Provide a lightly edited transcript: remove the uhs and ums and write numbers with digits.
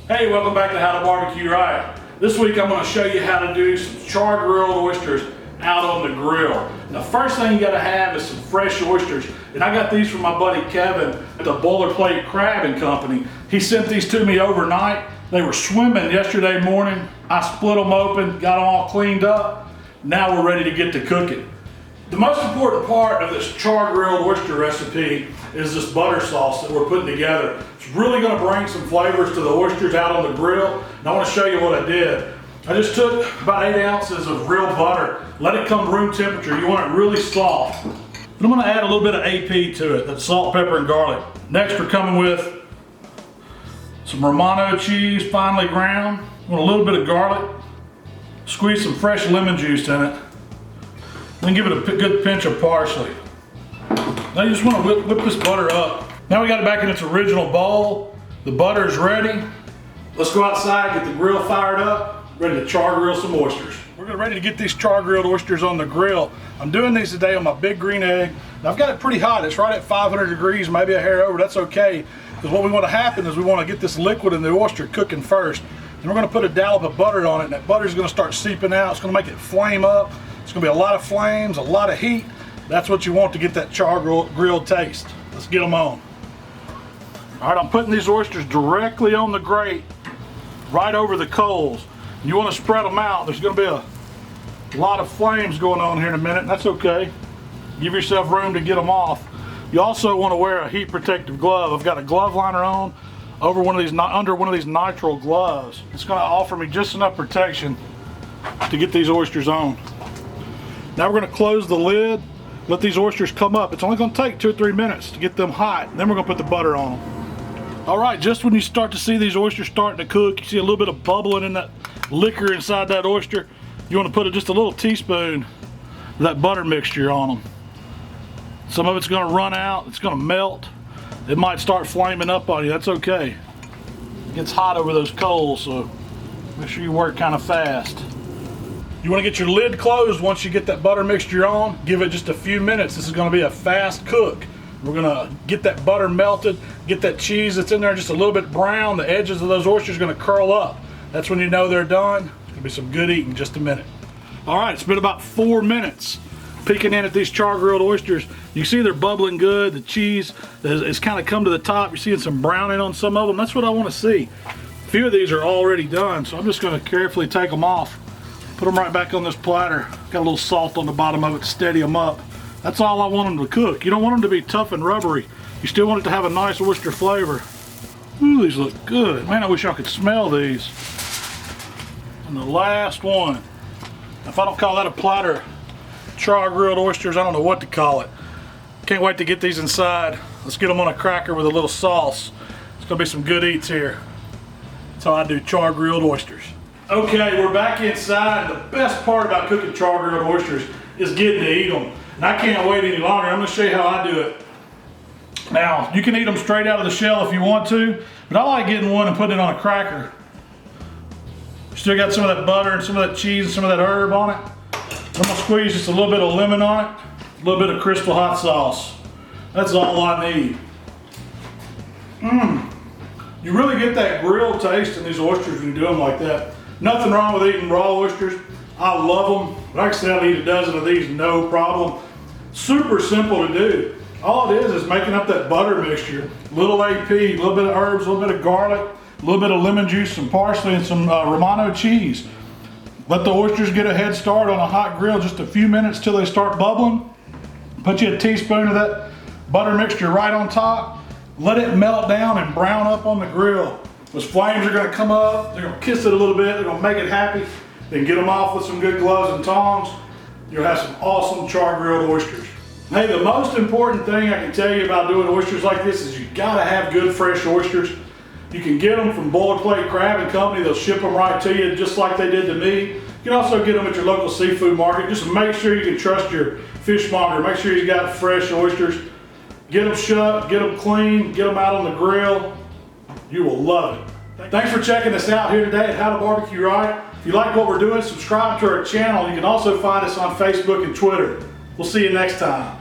Hey, welcome back to How to Barbecue Right. This week I'm going to show you how to do some char-grilled oysters out on the grill. The first thing you got to have is some fresh oysters, and I got these from my buddy Kevin at the Boilerplate Crabbing Company. He sent these to me overnight. They were swimming yesterday morning. I split them open, got them all cleaned up. Now we're ready to get to cooking. The most important part of this char-grilled oyster recipe is this butter sauce that we're putting together. It's really going to bring some flavors to the oysters out on the grill. And I want to show you what I did. I just took about 8 ounces of real butter, let it come room temperature. You want it really soft. And I'm going to add a little bit of AP to it, that's salt, pepper, and garlic. Next we're coming with some Romano cheese, finely ground. I want a little bit of garlic. Squeeze some fresh lemon juice in it. Then give it a good pinch of parsley. Now you just want to whip this butter up. Now we got it back in its original bowl. The butter is ready. Let's go outside, get the grill fired up, ready to char grill some oysters. We're ready to get these char grilled oysters on the grill. I'm doing these today on my big green egg. And I've got it pretty hot. It's right at 500 degrees, maybe a hair over. That's okay. Because what we want to happen is we want to get this liquid in the oyster cooking first. And we're going to put a dollop of butter on it, and that butter is going to start seeping out. It's going to make it flame up. It's going to be a lot of flames, a lot of heat. That's what you want to get that char grilled taste. Let's get them on. All right, I'm putting these oysters directly on the grate, right over the coals. And you want to spread them out. There's going to be a lot of flames going on here in a minute, and that's okay. Give yourself room to get them off. You also want to wear a heat protective glove. I've got a glove liner on over under one of these nitrile gloves. It's going to offer me just enough protection to get these oysters on. Now we're going to close the lid, let these oysters come up. It's only going to take 2 or 3 minutes to get them hot, and then we're going to put the butter on them. All right, just when you start to see these oysters starting to cook, you see a little bit of bubbling in that liquor inside that oyster, you want to put just a little teaspoon of that butter mixture on them. Some of it's going to run out, it's going to melt. It might start flaming up on you, that's okay. It gets hot over those coals, so make sure you work kind of fast. You want to get your lid closed once you get that butter mixture on. Give it just a few minutes. This is going to be a fast cook. We're going to get that butter melted, get that cheese that's in there just a little bit brown. The edges of those oysters are going to curl up. That's when you know they're done. It's going to be some good eating in just a minute. All right, it's been about 4 minutes. Peeking in at these char-grilled oysters. You see they're bubbling good. The cheese has kind of come to the top. You're seeing some browning on some of them. That's what I want to see. A few of these are already done, so I'm just going to carefully take them off. Put them right back on this platter. Got a little salt on the bottom of it to steady them up. That's all I want them to cook. You don't want them to be tough and rubbery. You still want it to have a nice oyster flavor. Ooh, these look good. Man, I wish I could smell these. And the last one. If I don't call that a platter, char-grilled oysters, I don't know what to call it. Can't wait to get these inside. Let's get them on a cracker with a little sauce. It's gonna be some good eats here. That's how I do char-grilled oysters. Okay, we're back inside. The best part about cooking char-grilled oysters is getting to eat them. And I can't wait any longer. I'm gonna show you how I do it. Now, you can eat them straight out of the shell if you want to, but I like getting one and putting it on a cracker. Still got some of that butter and some of that cheese and some of that herb on it. I'm gonna squeeze just a little bit of lemon on it, a little bit of crystal hot sauce. That's all I need. You really get that grilled taste in these oysters when you do them like that. Nothing wrong with eating raw oysters. I love them. But I can say I'll eat a dozen of these, no problem. Super simple to do. All it is making up that butter mixture. Little AP, a little bit of herbs, a little bit of garlic, a little bit of lemon juice, some parsley, and some Romano cheese. Let the oysters get a head start on a hot grill, just a few minutes till they start bubbling. Put you a teaspoon of that butter mixture right on top. Let it melt down and brown up on the grill. Those flames are going to come up, they're going to kiss it a little bit, they're going to make it happy. Then get them off with some good gloves and tongs. You'll have some awesome char-grilled oysters. Hey, the most important thing I can tell you about doing oysters like this is you got to have good fresh oysters. You can get them from Boilerplate Crabbing Company. They'll ship them right to you just like they did to me. You can also get them at your local seafood market. Just make sure you can trust your fishmonger. Make sure he's got fresh oysters. Get them shut, get them clean, get them out on the grill. You will love it. Thanks for checking us out here today at How to Barbecue Right. If you like what we're doing, subscribe to our channel. You can also find us on Facebook and Twitter. We'll see you next time.